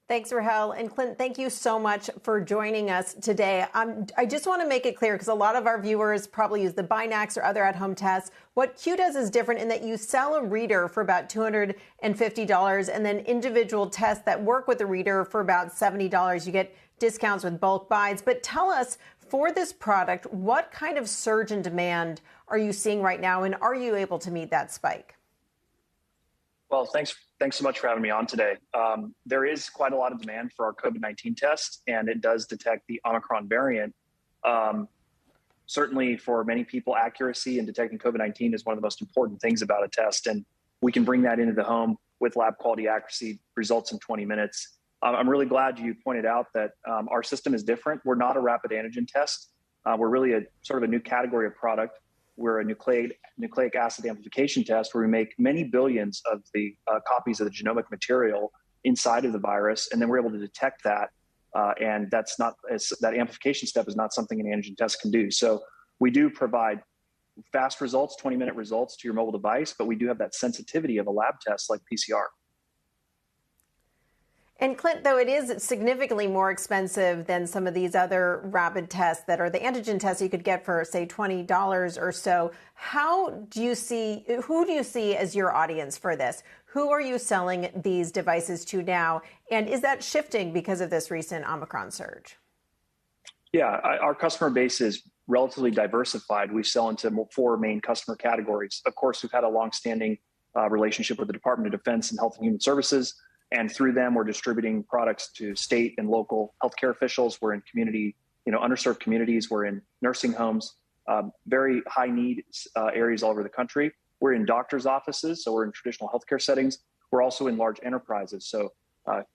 Thanks, Rahel. And Clint, thank you so much for joining us today. I just want to make it clear, because a lot of our viewers probably use the Binax or other at-home tests. What Q does is different in that you sell a reader for about $250 and then individual tests that work with the reader for about $70. You get discounts with bulk buys. But tell us, for this product, what kind of surge in demand are you seeing right now, and are you able to meet that spike? Well, thanks so much for having me on today. There is quite a lot of demand for our COVID-19 test, and it does detect the Omicron variant. Certainly for many people, accuracy in detecting COVID-19 is one of the most important things about a test, and we can bring that into the home with lab quality accuracy, results in 20 minutes. I'm really glad you pointed out that our system is different. We're not a rapid antigen test. We're really a sort of a new category of product. We're a nucleic acid amplification test where we make many billions of the copies of the genomic material inside of the virus, and then we're able to detect that. And that amplification step is not something an antigen test can do. So we do provide fast results, 20-minute results to your mobile device, but we do have that sensitivity of a lab test like PCR. And Clint, though it is significantly more expensive than some of these other rapid tests that are the antigen tests you could get for, say, $20 or so, who do you see as your audience for this? Who are you selling these devices to now? And is that shifting because of this recent Omicron surge? Yeah, our customer base is relatively diversified. We sell into 4 main customer categories. Of course, we've had a longstanding relationship with the Department of Defense and Health and Human Services. And through them, we're distributing products to state and local healthcare officials. We're in community, underserved communities. We're in nursing homes, very high need areas all over the country. We're in doctors' offices, so we're in traditional healthcare settings. We're also in large enterprises, so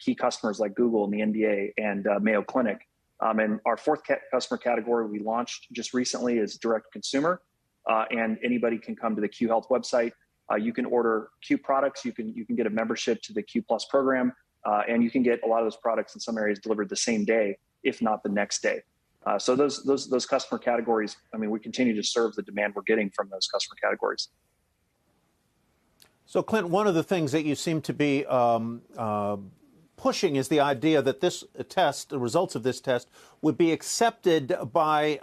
key customers like Google and the NBA and Mayo Clinic. And our 4th customer category we launched just recently is direct consumer, and anybody can come to the Q Health website. You can order Q products. You can get a membership to the Q Plus program, and you can get a lot of those products in some areas delivered the same day, if not the next day. So those customer categories, we continue to serve the demand we're getting from those customer categories. So, Clint, one of the things that you seem to be pushing is the idea that this test, the results of this test, would be accepted by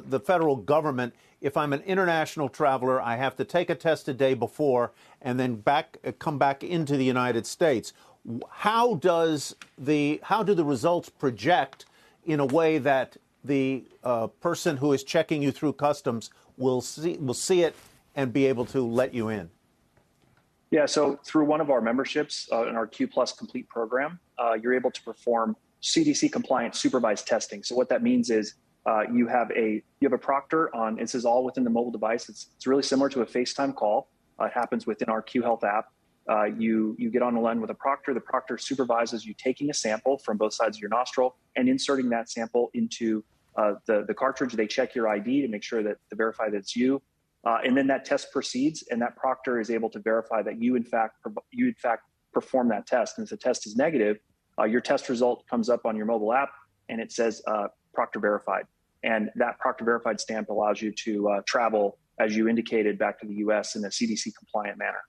the federal government. If I'm an international traveler, I have to take a test a day before and then come back into the United States. How do the results project in a way that the person who is checking you through customs will see it and be able to let you in? Yeah, so through one of our memberships in our Q Plus Complete program, you're able to perform CDC compliant supervised testing. So what that means is you have a proctor on. This is all within the mobile device. It's really similar to a FaceTime call. It happens within our Q Health app. You get on the line with a proctor. The proctor supervises you taking a sample from both sides of your nostril and inserting that sample into the cartridge. They check your ID to make sure to verify that it's you. And then that test proceeds, and that proctor is able to verify that you in fact perform that test. And if the test is negative, your test result comes up on your mobile app, and it says proctor verified. And that proctor verified stamp allows you to travel, as you indicated, back to the U.S. in a CDC compliant manner.